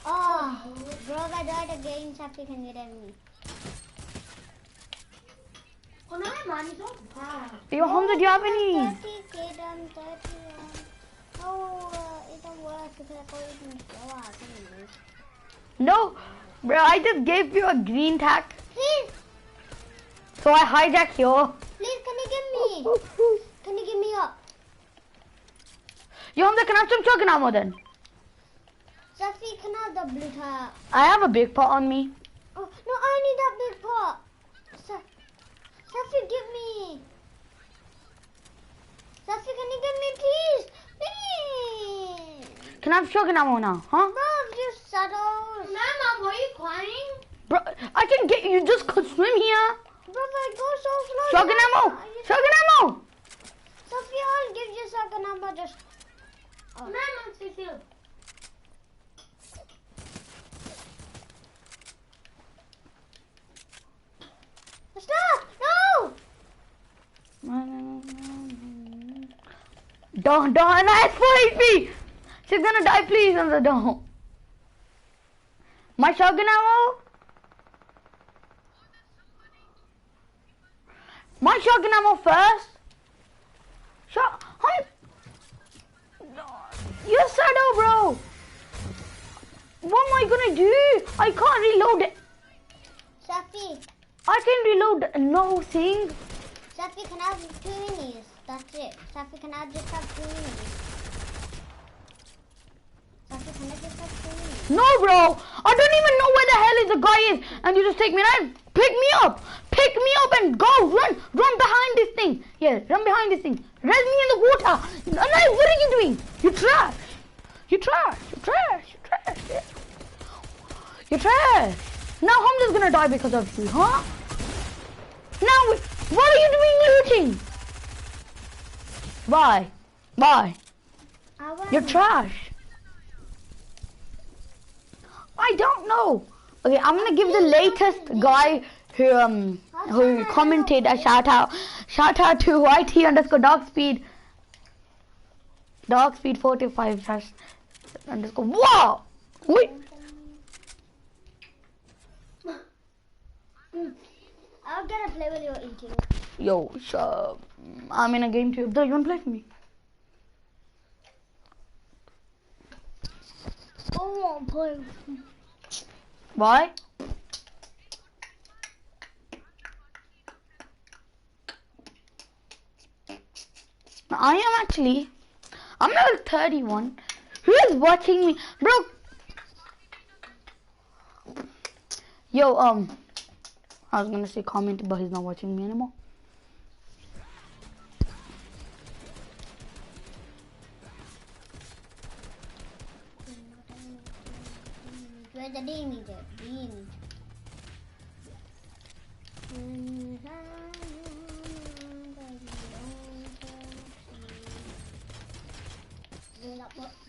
Oh, bro, I died again. Sophie, can you get me? Yo, Hamza, do you have any? 30, 31. Oh, it don't work because I can't even go out. No, bro, I just gave you a green tack. Please, So I hijack you. please, can you give me? Can you give me up? Yo, Hamza, can I have some shotgun ammo then? Sophie, can I have the blue tire? I have a big pot on me. Oh, no, I need that big pot. Sophie, give me. Sophie, can you give me, please? Please. Can I have shotgun ammo now, huh? Bro, you saddles. Mama, why are you crying? Bro, I can get you. Just could swim here. Bro, I go so slow. Shotgun ammo. Shotgun ammo. Sophie, I'll give you shotgun ammo. Just. Oh. Mama, Sophie. Stop! No! Don't, nice for HP. She's gonna die, please, Hamza, don't. My shotgun ammo. My shotgun ammo first. You're Shadow, bro. What am I gonna do? I can't reload it. Safi, I can reload no thing. Safi, can I have 2 minis? That's it. Safi, can I just have 2 minis? Safi, can I just have 2 minis? No, bro. I don't even know where the hell is the guy is, and you just take me and pick me up. Pick me up and go. Run behind this thing. Yeah, run behind this thing. Res me in the water. No, what are you doing? You trash. You trash. You trash. You trash. Yeah. You trash. Now Hamza's gonna die because of you, huh? Now, what are you doing looting? Bye. Bye. You're trash. I don't know. Okay, I'm gonna give the latest guy who commented a shout out to YT underscore darkspeed 45 underscore. Wow! Wait. I'll get a play while you're eating. Yo, I'm in a game too. Do you wanna play with me? I won't play. Why? I'm level 31. Who is watching me? Bro. Yo, I was gonna say comment, but he's not watching me anymore. Where's the Beanie?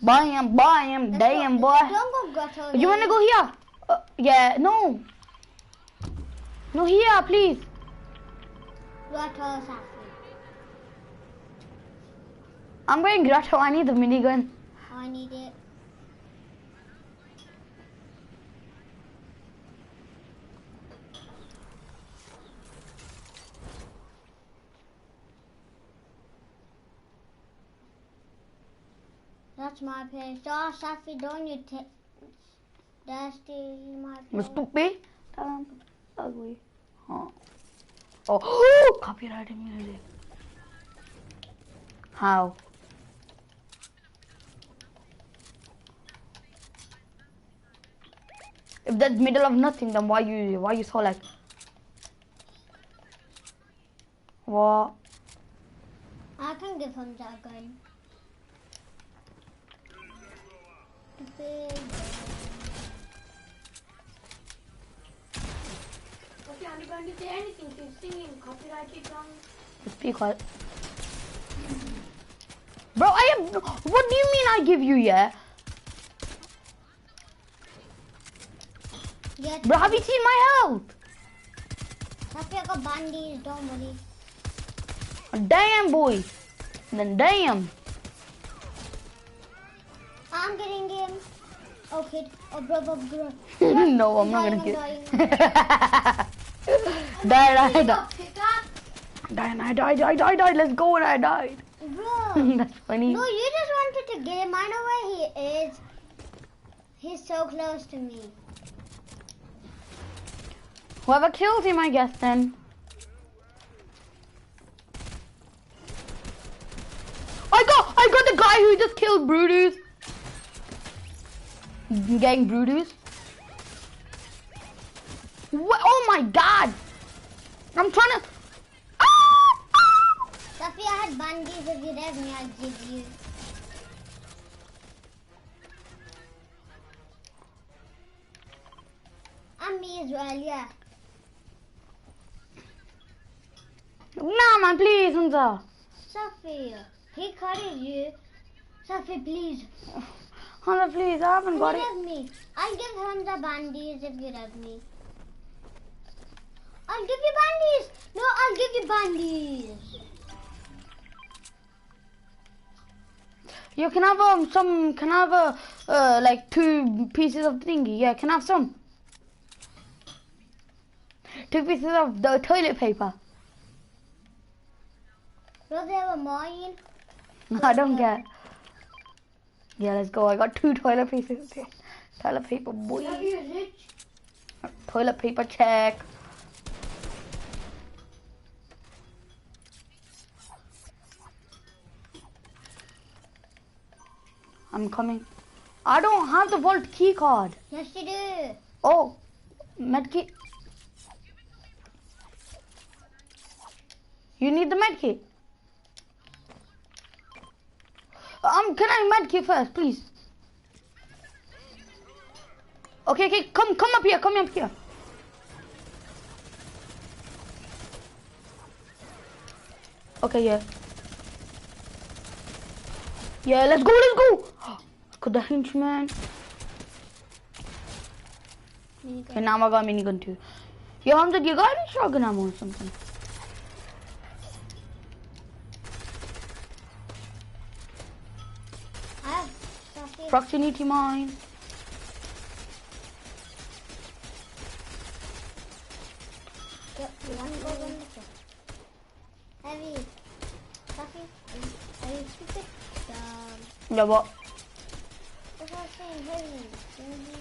Buy him, damn boy. Don't go grotto. You wanna go here? Yeah, no. No, here, please. Grotto, Safi. I'm going grotto. I need the minigun. I need it. That's my place. Oh, Safi, don't you that's my place. Stupid. Ugly. Oh, copyright music. How? If that's middle of nothing, then why you so like? What? I can give him that gun. Big gun. Okay, I'm going to say anything. She's singing copyrighted song. Speak quiet. Bro, what do you mean I give you, yeah? Yes. Bro, have you seen my health? Safi, I got bandies, don't worry. Damn, boy. Then damn. I'm getting him. Oh, kid. Oh, bro. No, I'm not gonna kill. dying. Die. Let's go, and I died. Bro. That's funny. No, you just wanted to get him. I know where he is. He's so close to me. Whoever kills him, I guess, then. I got the guy who just killed Brutus. Gang Brutus. What? Oh my god! I'm trying to. Safi, I had bandies. If you rev me, I'll give you. And me as well, yeah. Nah, man, please, Hamza. Safi, he carried you. Safi, please. Hamza, please, I haven't got You it. rev me. I'll give him the bandies if you rev me. I'll give you bandies. No, I'll give you bandies. You can have some. Can I have like 2 pieces of thingy? Yeah, can I have some? 2 pieces of the toilet paper. Will they have a mine? I don't care. Yeah, let's go. I got 2 toilet papers. Toilet paper, boy. Have you rich? Toilet paper check. I'm coming. I don't have the vault key card. Yes, you do. Oh, medkit. You need the medkit. Can I medkit first, please? Okay, come up here, come up here. Okay, yeah. Yeah, let's go. Got the henchman. Okay, now I got minigun too. Yo, Hamza, you got any shotgun ammo or something? I have Safi. Proximity mine. Yep, one goes on the top. Heavy. Safi, are you stupid? Yeah, what? That's what I'm saying, heavy. Heavy.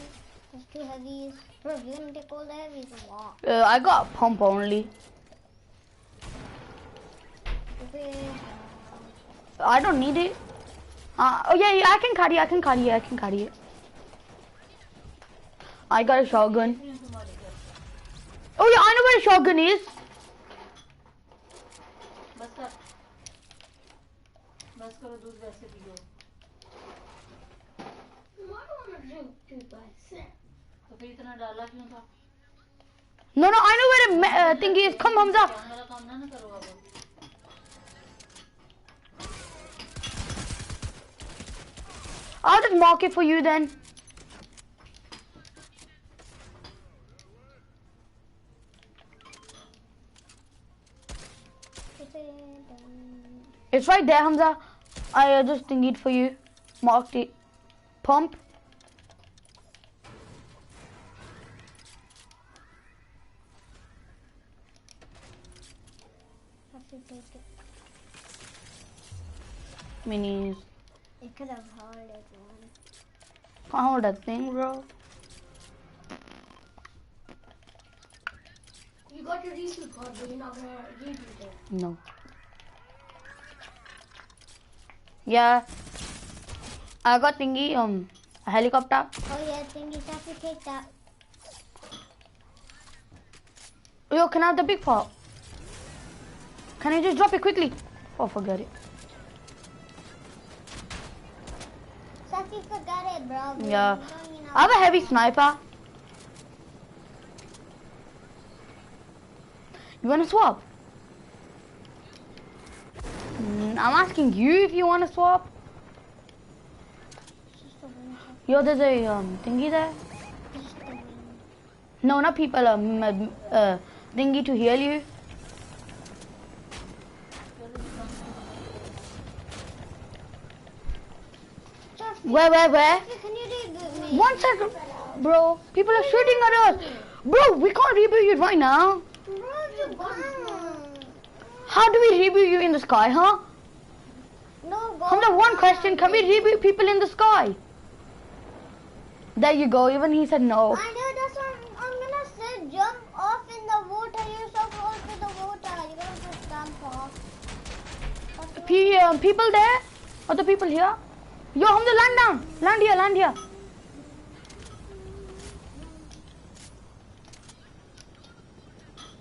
There's 2 heavies. Bro, if you're gonna take all the heavies, walk. I got a pump only. Okay. I don't need it. Oh yeah, I can carry it. I got a shotgun. Oh yeah, I know where a shotgun is. बस करो दूध वैसे P low I don't want to drink dude by itself. तो फिर इतना डाला क्यों था No, I know where the thing is. Come, Hamza. मेरा काम ना करो अब I'll just mark it for you then. It's right there, Hamza. I just thingied it for you. Marked it. Pump. Minis. It could have held it one. Can't hold that thing, bro. You got your refill card, but you're not gonna read it. No. Yeah. I got thingy, a helicopter. Oh yeah, thingy, Safi, take that. Yo, can I have the big part? Can I just drop it quickly? Oh, forget it. Safi, forgot it, bro. Yeah. I have a heavy sniper. You wanna swap? I'm asking you if you wanna swap. Yo, there's a thingy there. No, not people. Thingy to heal you. Where? Can you reboot me? 1 second, bro. People are shooting at us. Bro, we can't reboot you right now. Bro, you gone. How do we reboot you in the sky, huh? No, go. Hamza, one question. Can we reboot people in the sky? There you go. Even he said no. I know, that's what I'm gonna say. Jump off in the water. You're so close to the water. You're gonna just jump off. People there? Other people here? Yo, Hamza, land down. Land here.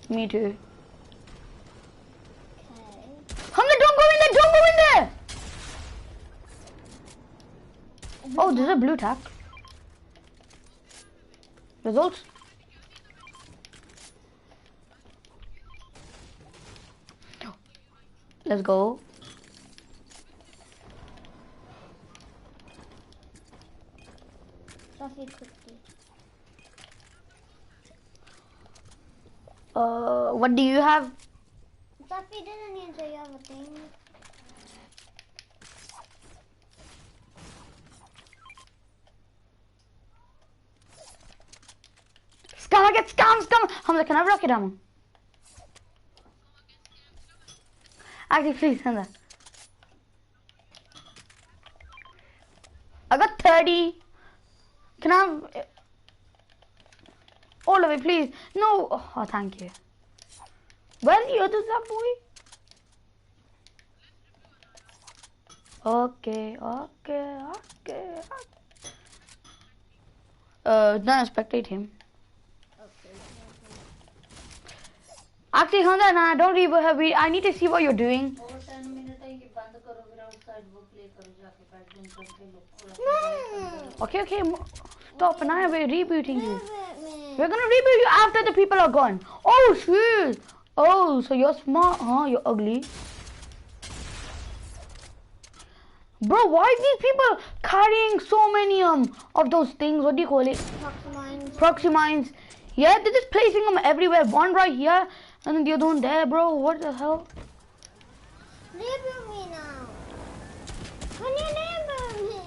Me too. Okay. Hamza, don't go in there. Oh, there's a blue tack. Results. Let's go. Safi, quickly. What do you have? Safi didn't answer you have a thing. Scam. Hamza, can I have rocket ammo? Actually, please, Hamza. please. No. Oh, thank you. Where's the other black boy? Okay. Don't spectate him. Actually, Hamza, nah, don't read. I need to see what you're doing. और 10 minute है कि बंद करो फिर outside वो play करो जाके बैठ दिन कर के लो Okay. Stop. Now we're rebooting you. We're gonna reboot you after the people are gone. Oh, shit. Oh, so you're smart, huh? You're ugly. Bro, why are these people carrying so many of those things? What do you call it? Proxy mines. Yeah, they're just placing them everywhere. One right here, and then the other one there, bro. What the hell? Label me now. Can you label me?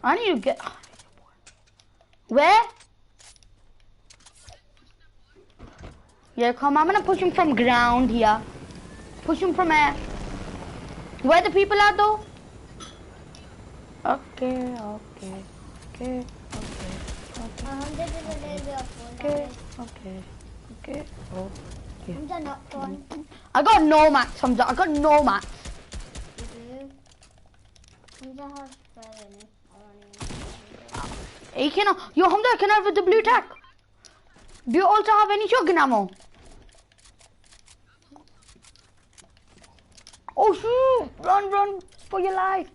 I need to get... Where? Yeah, come on. I'm gonna push him from ground here. Push him from air. Where the people are though? Okay. I'm not gone. I got no mats, Hamza. I got no mats. Hey, yo, Hamza, can I have the blue tack? Do you also have any shotgun ammo? Oh shoot! Run for your life!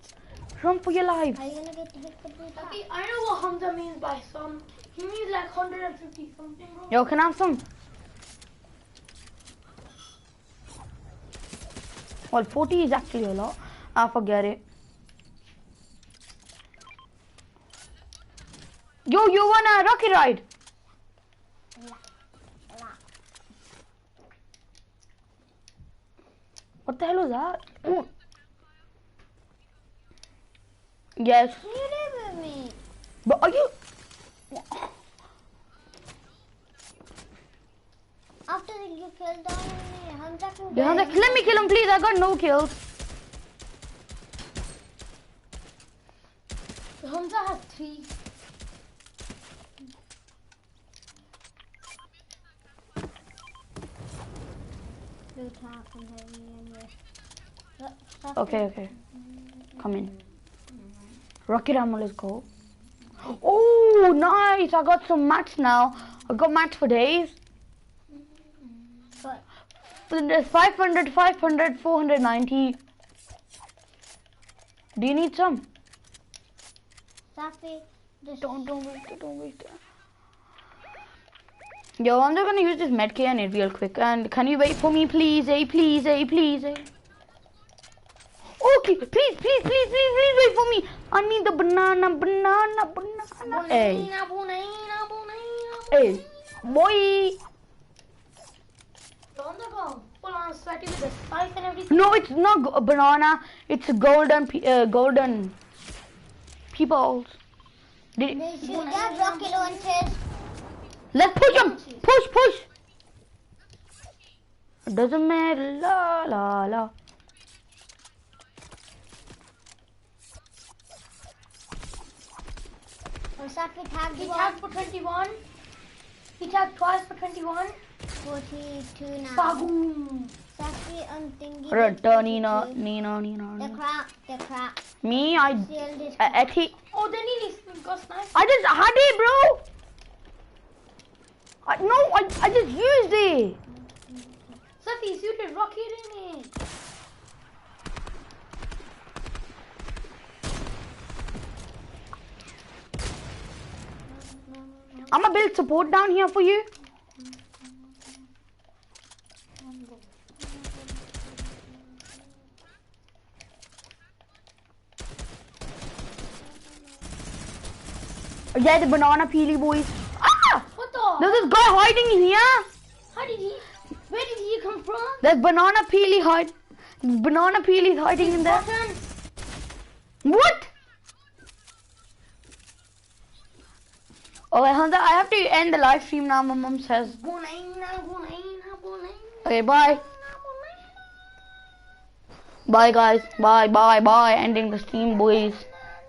Run for your life! Are you gonna get to hit the blue top? Okay, I know what Hamza means by some. He means like 150 something, bro. Yo, can I have some? Well, 40 is actually a lot. I forget it. Yo, you want a rocket ride? What the hell was that? Ooh. Yes. Can you live with me? But are you... After you killed Hamza can Yeah, Hamza, let me kill him, please. I got no kills. Hamza has 3. Blue top and heavy and Okay. Come in. Rocket ammo, let's go. Oh, nice. I got some mats now. I got mats for days. But There's 500, 490. Do you need some? Safi, just Don't waste it. Yo, I'm just gonna use this medkit on it real quick. And can you wait for me, please? Please. Okay, please wait for me. I need the banana. Hey, boy. Hamza go full on sweaty with the spike and everything. No, it's not a banana. It's a golden people. they should have rocket launchers. Let's push him. Push. It doesn't matter. La. Or Safi tagged He one. tagged for 21. He tagged twice for 21. 42 now. Bagoom. Safi on thingy. Nina. The crap. Me, I Sealed his Eti. Oh, then he got sniped. I just had it, bro. I just used it. Safi suited rocket in it. I'm gonna build support down here for you. Yeah, the banana peely boys. Ah! What the? There's this guy hiding in here. How did he? Where did he come from? There's banana peely hiding in there. Button. What? Oh, Hamza, I have to end the live stream now. My mom says. Bunaina. Okay, bye. Bye guys. Bye. Ending the stream, boys.